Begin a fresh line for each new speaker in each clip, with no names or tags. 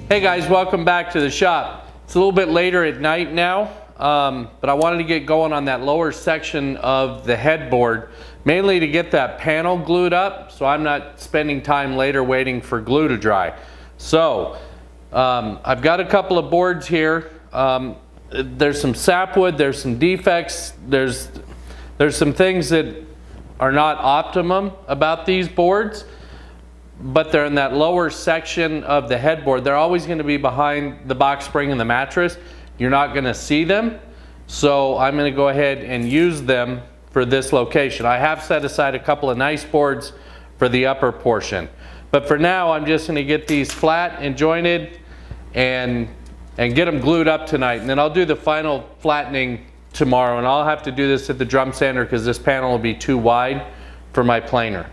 Hey guys, welcome back to the shop. It's a little bit later at night now, but I wanted to get going on that lower section of the headboard, mainly to get that panel glued up so I'm not spending time later waiting for glue to dry. So I've got a couple of boards here. There's some sapwood, there's some defects, there's some things that are not optimum about these boards, but they're in that lower section of the headboard. They're always going to be behind the box spring and the mattress. You're not going to see them, so I'm going to go ahead and use them for this location. I have set aside a couple of nice boards for the upper portion, but for now I'm just going to get these flat and jointed and get them glued up tonight, and then I'll do the final flattening tomorrow, and I'll have to do this at the drum sander because this panel will be too wide for my planer.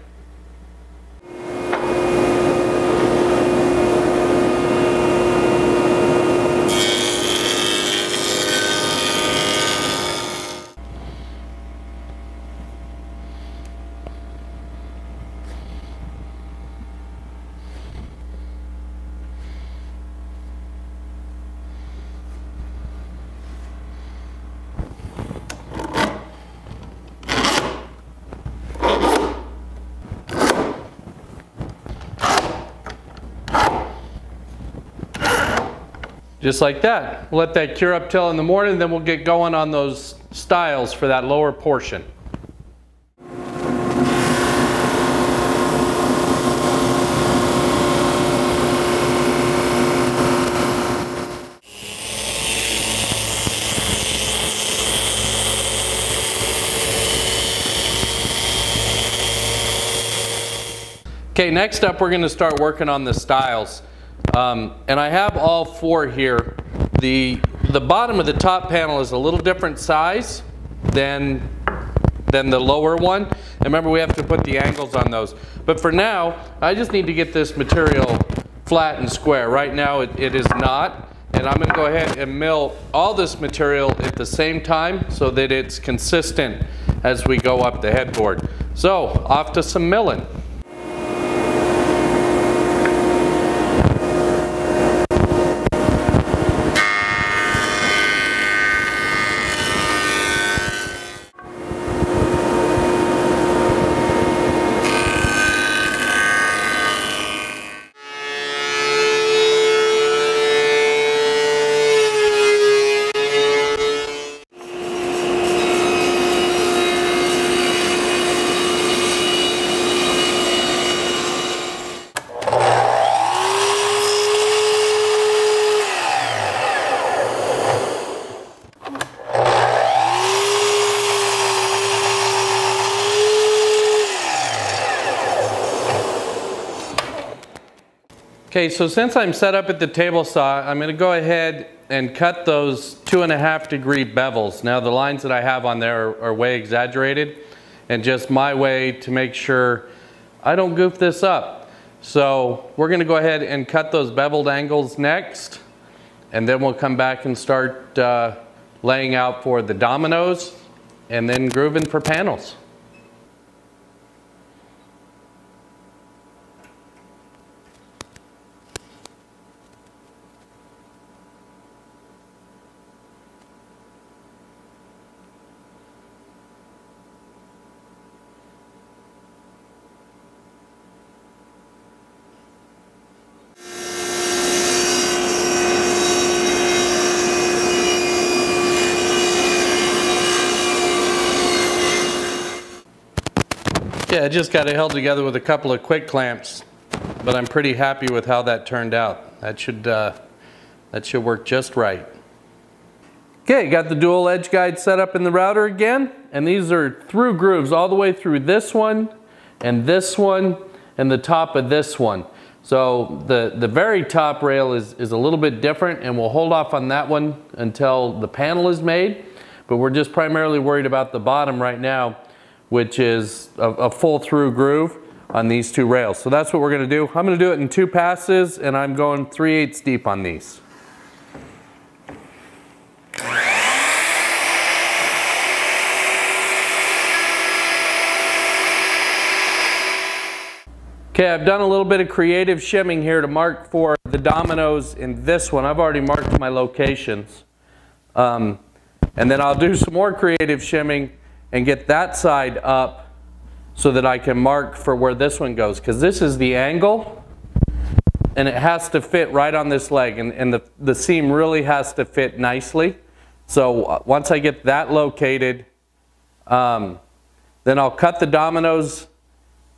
Just like that. We'll let that cure up till in the morning, then we'll get going on those stiles for that lower portion. Okay, next up we're going to start working on the stiles. And I have all four here. The bottom of the top panel is a little different size than the lower one. And remember, we have to put the angles on those. But for now, I just need to get this material flat and square. Right now it is not. And I'm going to go ahead and mill all this material at the same time so that it's consistent as we go up the headboard. So off to some milling. Okay, so since I'm set up at the table saw, I'm going to go ahead and cut those 2.5-degree bevels. Now the lines that I have on there are way exaggerated, and just my way to make sure I don't goof this up. So we're going to go ahead and cut those beveled angles next, and then we'll come back and start laying out for the dominoes and then grooving for panels. Yeah, I just got it held together with a couple of quick clamps, but I'm pretty happy with how that turned out. That should work just right. Okay, got the dual edge guide set up in the router again, and these are through grooves all the way through this one and the top of this one. So the very top rail is a little bit different, and we'll hold off on that one until the panel is made, but we're just primarily worried about the bottom right now, which is a full through groove on these two rails. So that's what we're going to do. I'm going to do it in 2 passes, and I'm going 3/8 deep on these. Okay, I've done a little bit of creative shimming here to mark for the dominoes in this one. I've already marked my locations. And then I'll do some more creative shimming and get that side up so that I can mark for where this one goes. Because this is the angle, and it has to fit right on this leg. And the seam really has to fit nicely. So once I get that located, then I'll cut the dominoes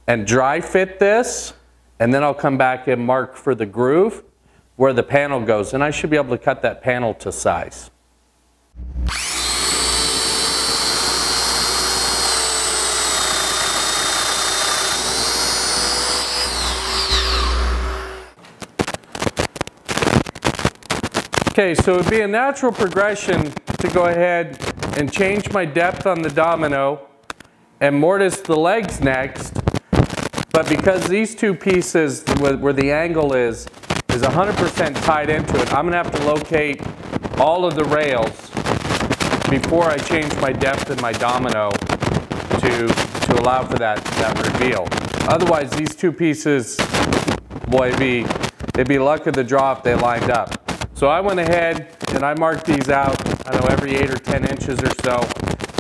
and dry fit this, and then I'll come back and mark for the groove where the panel goes, and I should be able to cut that panel to size. Okay, so it would be a natural progression to go ahead and change my depth on the domino and mortise the legs next. But because these two pieces where the angle is 100% tied into it, I'm going to have to locate all of the rails before I change my depth in my domino to allow for that reveal. Otherwise, these two pieces, boy, it'd be luck of the draw if they lined up. So I went ahead and I marked these out, I don't know, every 8 or 10 inches or so.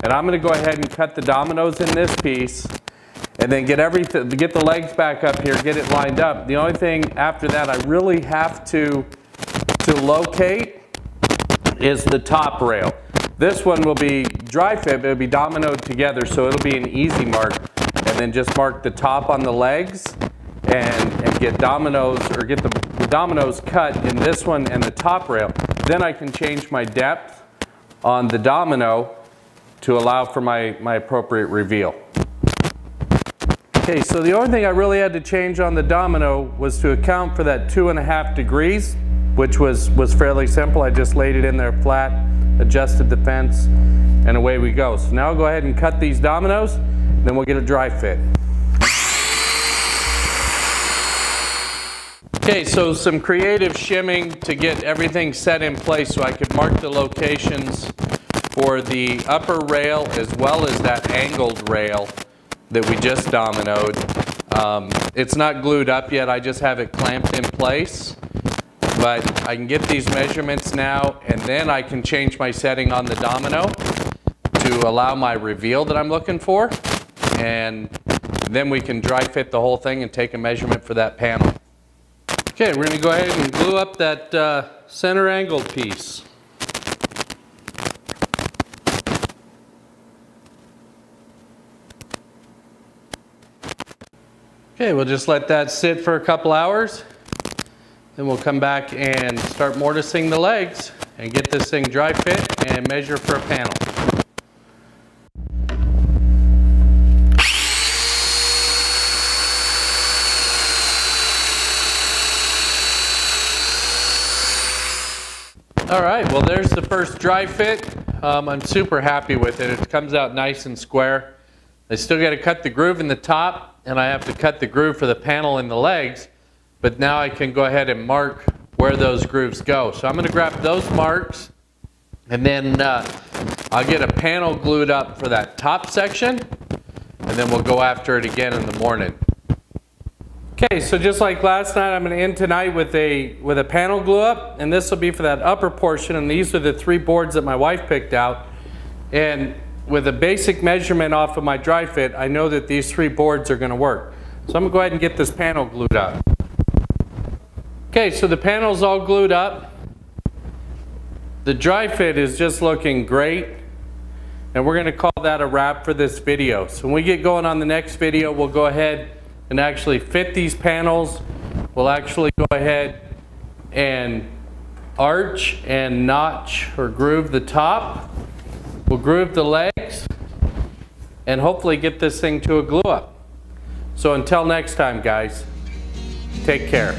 And I'm going to go ahead and cut the dominoes in this piece. And then get the legs back up here, get it lined up. The only thing after that I really have to locate is the top rail. This one will be dry fit, but it'll be dominoed together, so it'll be an easy mark. And then just mark the top on the legs and get dominoes, or get the dominoes cut in this one and the top rail. Then I can change my depth on the domino to allow for my appropriate reveal. Okay, so the only thing I really had to change on the domino was to account for that 2.5 degrees, which was fairly simple. I just laid it in there flat, adjusted the fence, and away we go. So now I'll go ahead and cut these dominoes, then we'll get a dry fit. Okay, so some creative shimming to get everything set in place so I could mark the locations for the upper rail as well as that angled rail that we just dominoed. It's not glued up yet, I just have it clamped in place. But I can get these measurements now, and then I can change my setting on the domino to allow my reveal that I'm looking for. And then we can dry fit the whole thing and take a measurement for that panel. Okay, we're going to go ahead and glue up that center angled piece. Okay, we'll just let that sit for a couple hours. Then we'll come back and start mortising the legs and get this thing dry fit and measure for a panel. All right, well there's the first dry fit. I'm super happy with it. It comes out nice and square. I still got to cut the groove in the top, and I have to cut the groove for the panel in the legs, but now I can go ahead and mark where those grooves go. So I'm going to grab those marks, and then I'll get a panel glued up for that top section, and then we'll go after it again in the morning. Okay, so just like last night, I'm going to end tonight with a panel glue up, and this will be for that upper portion, and these are the 3 boards that my wife picked out. And with a basic measurement off of my dry fit, I know that these 3 boards are going to work. So I'm going to go ahead and get this panel glued up. Okay, so the panel's all glued up. The dry fit is just looking great. And we're going to call that a wrap for this video. So when we get going on the next video, we'll go ahead and actually fit these panels. We'll actually go ahead and arch and notch or groove the top. We'll groove the legs and hopefully get this thing to a glue up. So until next time, guys, take care.